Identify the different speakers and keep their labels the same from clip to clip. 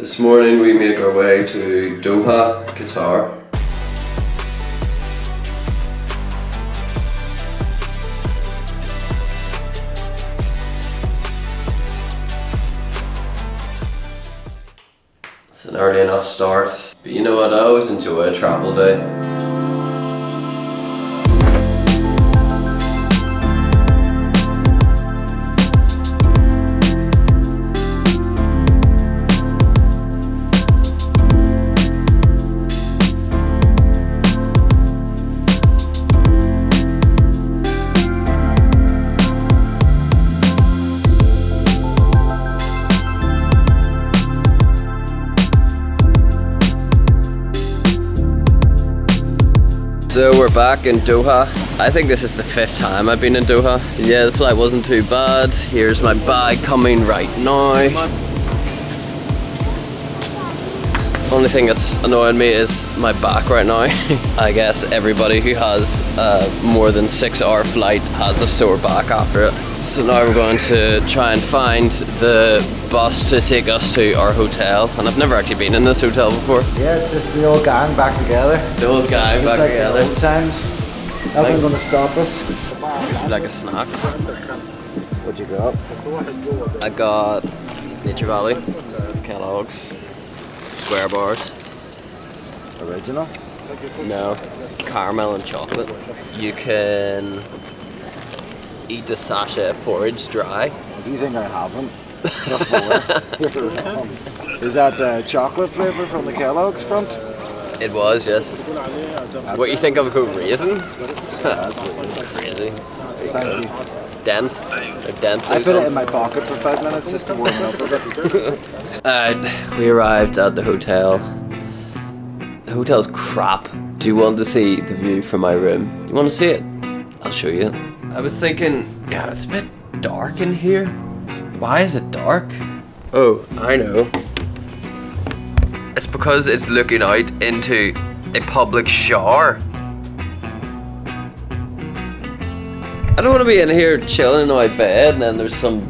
Speaker 1: This morning we make our way to Doha, Qatar. It's an early enough start, but you know what, I always enjoy a travel day. So we're back in Doha. I think this is the 5th time I've been in Doha. Yeah, the flight wasn't too bad. Here's my bag coming right now. Only thing that's annoying me is my back right now. I guess everybody who has a more than 6-hour flight has a sore back after it. So now we're going to try and find the bus to take us to our hotel. And I've never actually been in this hotel before.
Speaker 2: Yeah, it's just the old gang back together.
Speaker 1: The old gang
Speaker 2: just
Speaker 1: back
Speaker 2: like
Speaker 1: together.
Speaker 2: The old times. Nothing gonna stop us.
Speaker 1: Would you like a snack?
Speaker 2: What'd you got?
Speaker 1: I got Nature Valley, Kellogg's, Square Bars.
Speaker 2: Original?
Speaker 1: No, caramel and chocolate. You can eat a sachet of porridge dry.
Speaker 2: If you think I haven't before, you're wrong. Is that the chocolate flavour from the Kellogg's front?
Speaker 1: It was, yes. What you think of a good raisin?
Speaker 2: That's weird.
Speaker 1: Crazy.
Speaker 2: Thank you.
Speaker 1: Dense. They're dense.
Speaker 2: I put it in my pocket for 5 minutes just to warm it up a bit.
Speaker 1: Alright, we arrived at the hotel. The hotel's crap. Do you want to see the view from my room? You want to see it? I'll show you. I was thinking, yeah, it's a bit dark in here. Why is it dark? Oh, I know. It's because it's looking out into a public shower. I don't want to be in here chilling in my bed and then there's some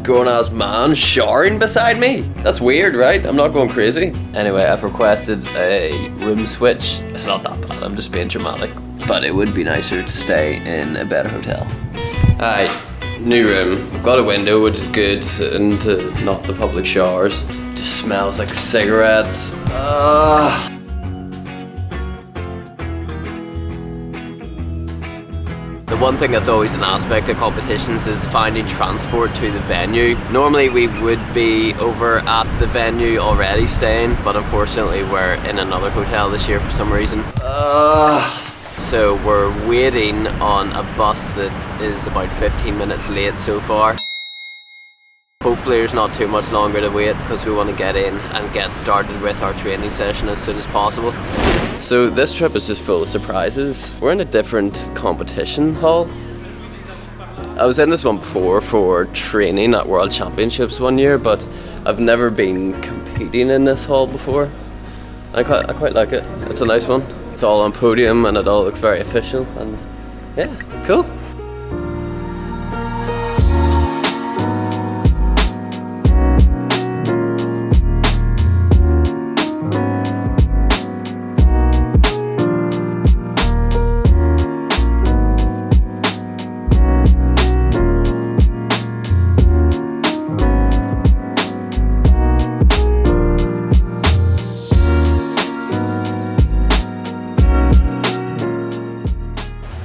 Speaker 1: grown-ass man showering beside me. That's weird, right? I'm not going crazy. Anyway, I've requested a room switch. It's not that bad, I'm just being dramatic. But it would be nicer to stay in a better hotel. Alright, new room. I've got a window, which is good, into not the public showers. Just smells like cigarettes. The one thing that's always an aspect of competitions is finding transport to the venue. Normally we would be over at the venue already staying, but unfortunately we're in another hotel this year for some reason. So we're waiting on a bus that is about 15 minutes late so far. Hopefully there's not too much longer to wait because we want to get in and get started with our training session as soon as possible. So this trip is just full of surprises. We're in a different competition hall. I was in this one before for training at World Championships one year, but I've never been competing in this hall before. I quite like it. It's a nice one. It's all on Podium and it all looks very official and yeah, cool.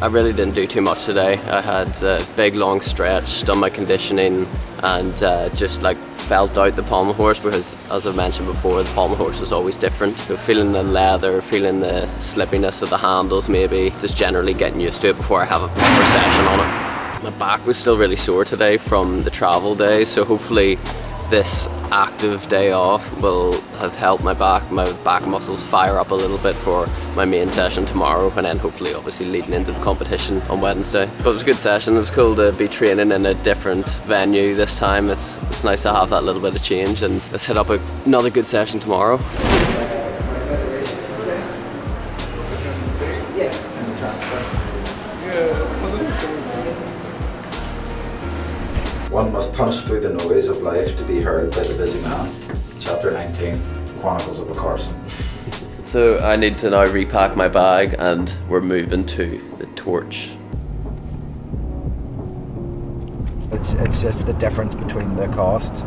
Speaker 1: I really didn't do too much today. I had a big long stretch, done my conditioning and just like felt out the pommel horse because as I've mentioned before, the pommel horse is always different. So feeling the leather, feeling the slippiness of the handles maybe, just generally getting used to it before I have a proper session on it. My back was still really sore today from the travel day, so hopefully this active day off will have helped my back muscles fire up a little bit for my main session tomorrow and then hopefully obviously leading into the competition on Wednesday. But it was a good session. It was cool to be training in a different venue this time. It's nice to have that little bit of change and let's hit up another good session tomorrow.
Speaker 2: One must punch through the noise of life to be heard by the busy man. Chapter 19. Chronicles of a Carson.
Speaker 1: So I need to now repack my bag and we're moving to the Torch.
Speaker 2: It's the difference between the costs.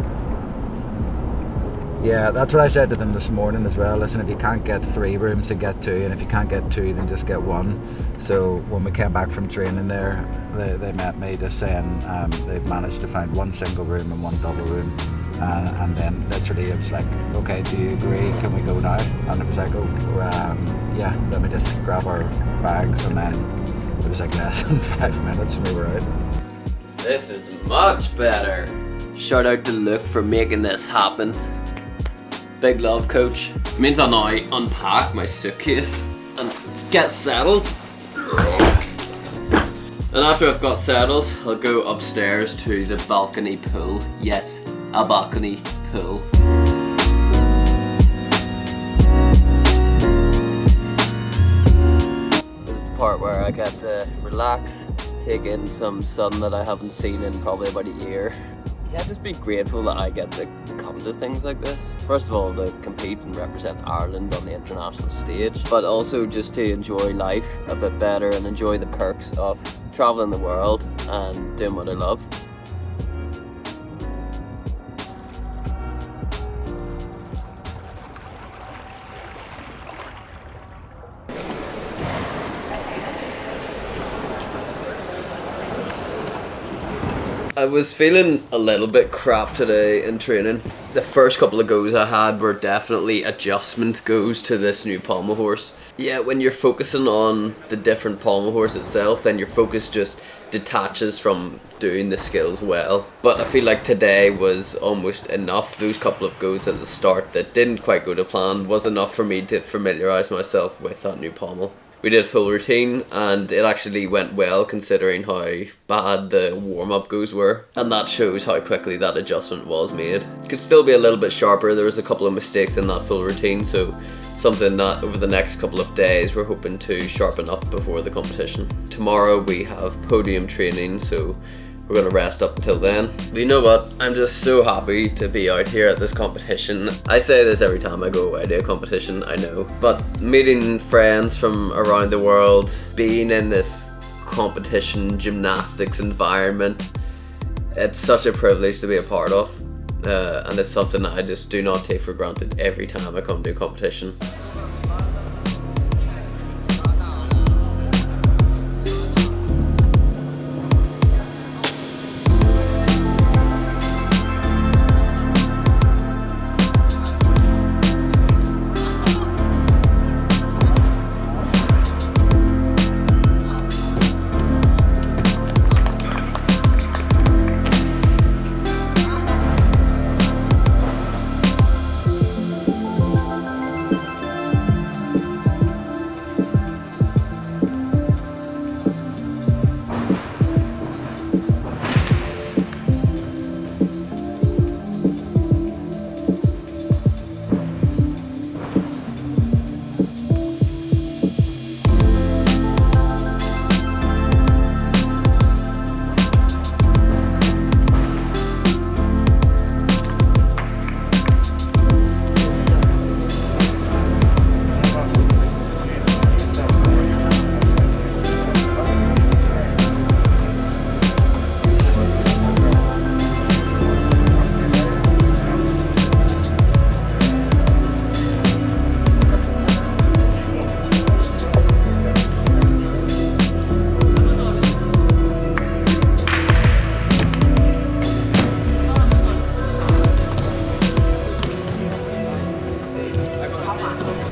Speaker 2: Yeah, that's what I said to them this morning as well. Listen, if you can't get 3 rooms, then get 2, and if you can't get 2, then just get 1. So when we came back from training there, they met me just saying they've managed to find 1 single room and 1 double room, and then literally it's like, okay, do you agree? Can we go now? And it was like, yeah, let me just grab our bags, and then it was like less than 5 minutes and we were out.
Speaker 1: This is much better. Shout out to Luke for making this happen. Big love, coach. It means I'll now unpack my suitcase and get settled. And after I've got settled, I'll go upstairs to the balcony pool. Yes, a balcony pool. This is the part where I get to relax, take in some sun that I haven't seen in probably about a year. Yeah, just be grateful that I get to come to things like this. First of all, to compete and represent Ireland on the international stage, but also just to enjoy life a bit better and enjoy the perks of traveling the world and doing what I love. I was feeling a little bit crap today in training. The first couple of goes I had were definitely adjustment goes to this new pommel horse. Yeah, when you're focusing on the different pommel horse itself, then your focus just detaches from doing the skills well. But I feel like today was almost enough. Those couple of goes at the start that didn't quite go to plan was enough for me to familiarise myself with that new pommel. We did a full routine and it actually went well considering how bad the warm-up goes were, and that shows how quickly that adjustment was made. Could still be a little bit sharper. There was a couple of mistakes in that full routine, so something that over the next couple of days we're hoping to sharpen up before the competition. Tomorrow we have podium training, so we're going to rest up until then. But you know what? I'm just so happy to be out here at this competition. I say this every time I go away to a competition, I know. But meeting friends from around the world, being in this competition gymnastics environment, it's such a privilege to be a part of. And it's something that I just do not take for granted every time I come to a competition.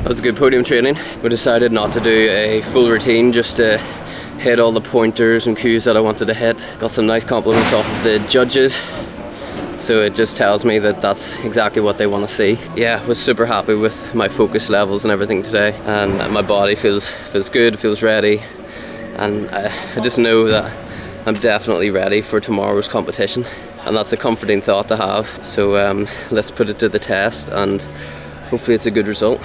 Speaker 1: That was a good podium training. We decided not to do a full routine, just to hit all the pointers and cues that I wanted to hit. Got some nice compliments off of the judges, so it just tells me that that's exactly what they want to see. Yeah, I was super happy with my focus levels and everything today, and my body feels good, feels ready, and I just know that I'm definitely ready for tomorrow's competition, and that's a comforting thought to have. So let's put it to the test and hopefully it's a good result.